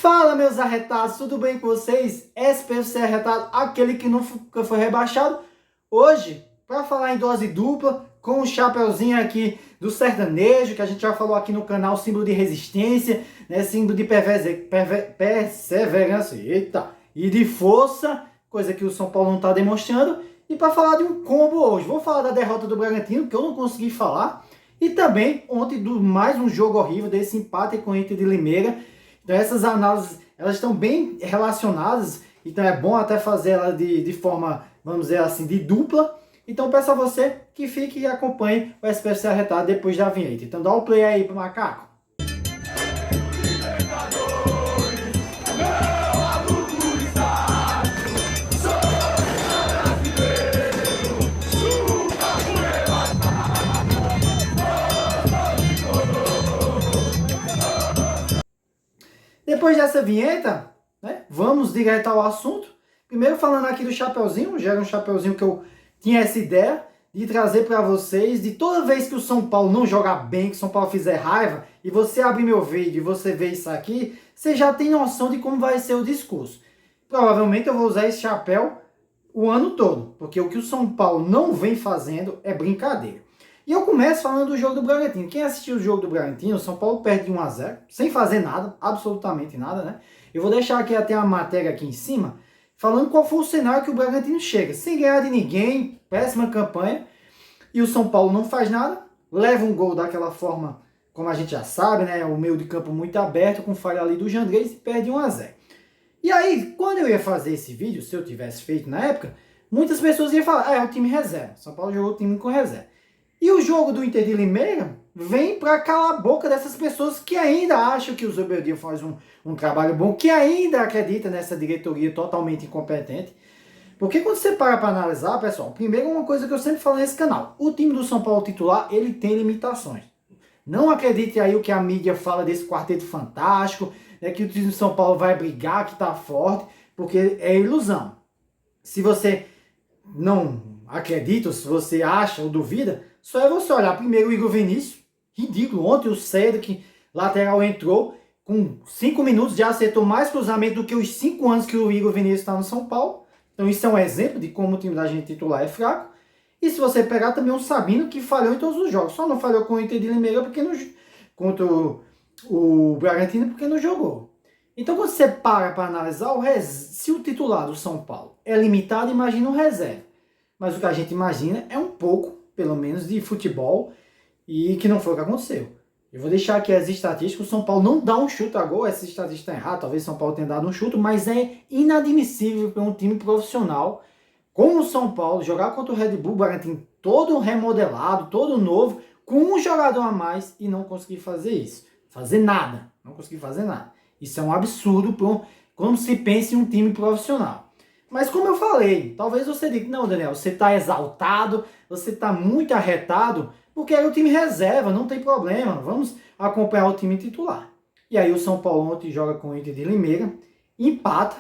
Fala, meus arretados, tudo bem com vocês? SPFC arretado, aquele que nunca foi rebaixado. Hoje, para falar em dose dupla, com o chapeuzinho aqui do sertanejo, que a gente já falou aqui no canal, símbolo de resistência, né? Símbolo de perseverança, eita, e de força, coisa que o São Paulo não está demonstrando. E para falar de um combo hoje, vou falar da derrota do Bragantino, que eu não consegui falar, e também ontem do mais um jogo horrível, desse empate com o Inter de Limeira. Então essas análises, elas estão bem relacionadas, então é bom até fazer ela de forma, vamos dizer assim, de dupla. Então peço a você que fique e acompanhe o SPFC Arretado depois da vinheta. Então dá o play aí pro macaco. Depois dessa vinheta, né, vamos direto ao assunto. Primeiro falando aqui do chapeuzinho, já era um chapeuzinho que eu tinha essa ideia de trazer para vocês, de toda vez que o São Paulo não jogar bem, que o São Paulo fizer raiva, e você abrir meu vídeo e você ver isso aqui, você já tem noção de como vai ser o discurso. Provavelmente eu vou usar esse chapéu o ano todo, porque o que o São Paulo não vem fazendo é brincadeira. E eu começo falando do jogo do Bragantino. Quem assistiu o jogo do Bragantino, o São Paulo perde de 1 a 0, sem fazer nada, absolutamente nada, né? Eu vou deixar aqui até a matéria aqui em cima, falando qual foi o cenário que o Bragantino chega. Sem ganhar de ninguém, péssima campanha, e o São Paulo não faz nada, leva um gol daquela forma, como a gente já sabe, né? O meio de campo muito aberto, com falha ali do Jandrei, e perde 1 a 0. E aí, quando eu ia fazer esse vídeo, se eu tivesse feito na época, muitas pessoas iam falar, é o time reserva. São Paulo jogou o time com reserva. E o jogo do Inter de Limeira vem para calar a boca dessas pessoas que ainda acham que o Zubeldia faz um trabalho bom, que ainda acredita nessa diretoria totalmente incompetente. Porque quando você para analisar, pessoal, primeiro uma coisa que eu sempre falo nesse canal, o time do São Paulo titular, ele tem limitações. Não acredite aí o que a mídia fala desse quarteto fantástico, né, que o time do São Paulo vai brigar, que tá forte, porque é ilusão. Se você não acredita, ou se você acha ou duvida, só é você olhar primeiro o Igor Vinícius, ridículo, ontem o Cedric, lateral, entrou, com 5 minutos já acertou mais cruzamento do que os 5 anos que o Igor Vinícius está no São Paulo. Então isso é um exemplo de como o time da gente titular é fraco. E se você pegar também o Sabino, que falhou em todos os jogos, só não falhou com o Inter de Limeira porque não, contra o Bragantino porque não jogou. Então quando você para analisar, se o titular do São Paulo é limitado, imagina o reserva. Mas o que a gente imagina é um pouco, pelo menos, de futebol, e que não foi o que aconteceu. Eu vou deixar aqui as estatísticas. O São Paulo não dá um chute a gol, essa estatística está errada, talvez o São Paulo tenha dado um chute, mas é inadmissível para um time profissional como o São Paulo jogar contra o Red Bull Bragantino todo remodelado, todo novo, com um jogador a mais e não conseguir fazer isso. Fazer nada, não conseguir fazer nada. Isso é um absurdo quando se pensa em um time profissional. Mas como eu falei, talvez você diga, não, Daniel, você está exaltado, você está muito arretado, porque é o time reserva, não tem problema, vamos acompanhar o time titular. E aí o São Paulo ontem joga com o Inter de Limeira, empata,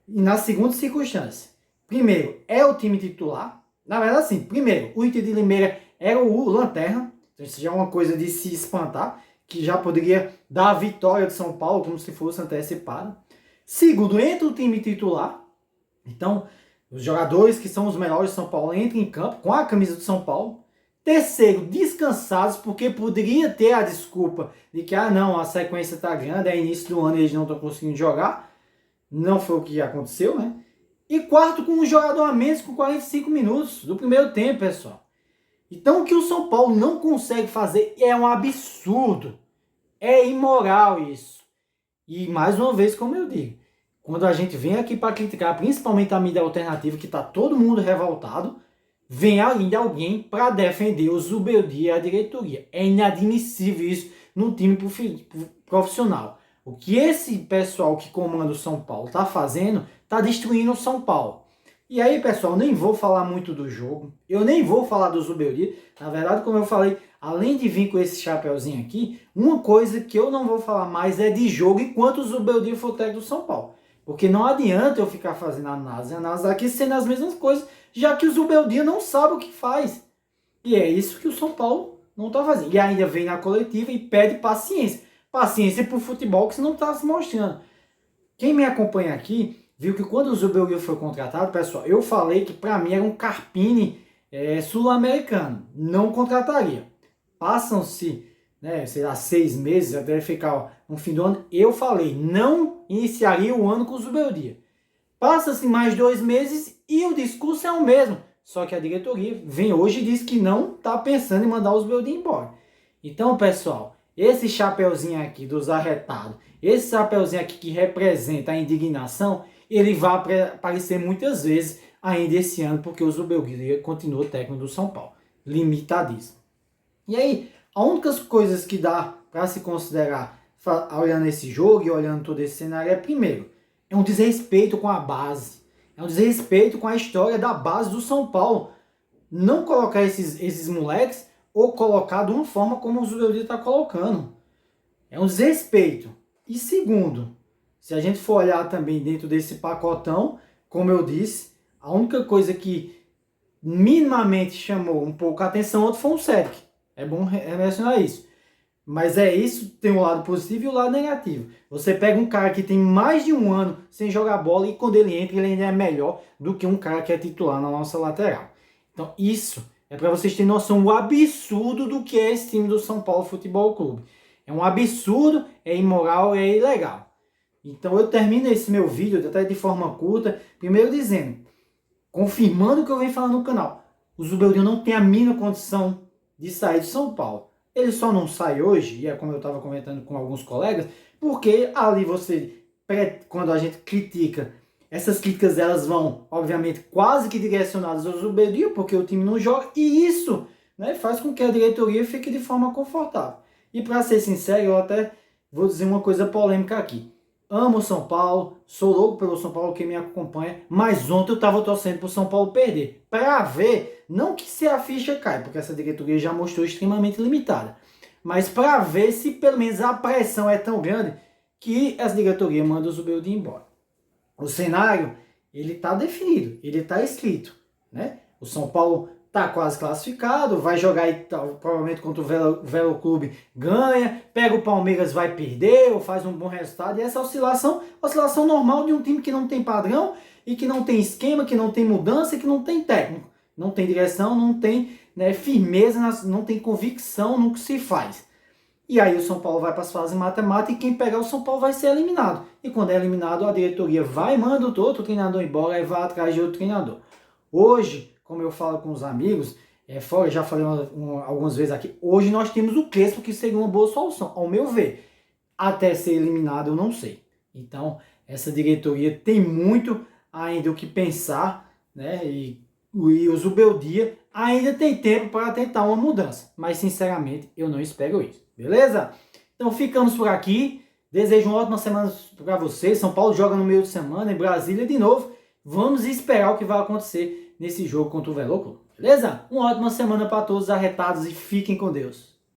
e na segunda circunstância, primeiro, é o time titular, na verdade assim, primeiro, o Inter de Limeira era o lanterna, então isso já é uma coisa de se espantar, que já poderia dar a vitória de São Paulo como se fosse antecipada. Segundo, entra o time titular. Então, os jogadores que são os melhores de São Paulo entram em campo com a camisa do São Paulo. Terceiro, descansados, porque poderia ter a desculpa de que, não, a sequência está grande, é início do ano e eles não estão conseguindo jogar. Não foi o que aconteceu, né? E quarto, com um jogador a menos com 45 minutos do primeiro tempo, pessoal. Então, o que o São Paulo não consegue fazer é um absurdo. É imoral isso. E, mais uma vez, como eu digo, quando a gente vem aqui para criticar, principalmente a mídia alternativa, que está todo mundo revoltado, vem ainda alguém para defender o Zubeldia e a diretoria. É inadmissível isso num time profissional. O que esse pessoal que comanda o São Paulo está fazendo, está destruindo o São Paulo. E aí, pessoal, nem vou falar muito do jogo, eu nem vou falar do Zubeldia. Na verdade, como eu falei, além de vir com esse chapeuzinho aqui, uma coisa que eu não vou falar mais é de jogo enquanto o Zubeldia for técnico do São Paulo. Porque não adianta eu ficar fazendo análise aqui sendo as mesmas coisas, já que o Zubeldia não sabe o que faz. E é isso que o São Paulo não está fazendo. E ainda vem na coletiva e pede paciência. Paciência para o futebol que você não está se mostrando. Quem me acompanha aqui viu que quando o Zubeldia foi contratado, pessoal, eu falei que para mim era um Carpini sul-americano, não contrataria. Passam-se, né, sei lá, 6 meses, até ficar no fim do ano, eu falei, não iniciaria o ano com o Zubeldia. Passa-se mais 2 meses e o discurso é o mesmo, só que a diretoria vem hoje e diz que não está pensando em mandar o Zubeldia embora. Então, pessoal, esse chapeuzinho aqui dos arretados, esse chapeuzinho aqui que representa a indignação, ele vai aparecer muitas vezes ainda esse ano, porque o Zubeldia continua técnico do São Paulo. Limitadíssimo. E aí, a única coisa que dá para se considerar, olhando esse jogo e olhando todo esse cenário, é primeiro, é um desrespeito com a base. É um desrespeito com a história da base do São Paulo. Não colocar esses moleques ou colocar de uma forma como o Zubeldia está colocando. É um desrespeito. E segundo, se a gente for olhar também dentro desse pacotão, como eu disse, a única coisa que minimamente chamou um pouco a atenção outro foi o Cedric. É bom mencionar isso. Mas isso tem um lado positivo e um lado negativo. Você pega um cara que tem mais de um ano sem jogar bola e quando ele entra, ele ainda é melhor do que um cara que é titular na nossa lateral. Então isso é para vocês terem noção do absurdo do que é esse time do São Paulo Futebol Clube. É um absurdo, é imoral, é ilegal. Então eu termino esse meu vídeo até de forma curta, primeiro dizendo, confirmando o que eu venho falando no canal. O Zubeldia não tem a mínima condição de sair de São Paulo. Ele só não sai hoje, e é como eu estava comentando com alguns colegas, porque ali quando a gente critica, essas críticas elas vão, obviamente, quase que direcionadas ao Zubeldia, porque o time não joga, e isso, né, faz com que a diretoria fique de forma confortável. E para ser sincero, eu até vou dizer uma coisa polêmica aqui. Amo o São Paulo, sou louco pelo São Paulo, quem me acompanha, mas ontem eu estava torcendo para o São Paulo perder, para ver, não que se a ficha cai, porque essa diretoria já mostrou extremamente limitada, mas para ver se pelo menos a pressão é tão grande que essa diretoria manda o Zubeldia embora. O cenário, ele está definido, ele está escrito, né? O São Paulo está quase classificado, vai jogar aí, provavelmente contra o Velo Clube, ganha, pega o Palmeiras, vai perder, ou faz um bom resultado, e essa oscilação normal de um time que não tem padrão, e que não tem esquema, que não tem mudança, e que não tem técnico, não tem direção, não tem, né, firmeza, não tem convicção no que se faz. E aí o São Paulo vai para as fases mata-mata, e quem pegar o São Paulo vai ser eliminado. E quando é eliminado, a diretoria vai e manda o outro treinador embora, e vai atrás de outro treinador. Hoje, como eu falo com os amigos, fora, já falei algumas vezes aqui, hoje nós temos o Crespo, que seria uma boa solução, ao meu ver. Até ser eliminado, eu não sei. Então, essa diretoria tem muito ainda o que pensar, né? E o Zubeldia ainda tem tempo para tentar uma mudança. Mas, sinceramente, eu não espero isso. Beleza? Então, ficamos por aqui. Desejo uma ótima semana para vocês. São Paulo joga no meio de semana, em Brasília de novo. Vamos esperar o que vai acontecer nesse jogo contra o Velo Clube. Beleza? Uma ótima semana para todos arretados e fiquem com Deus.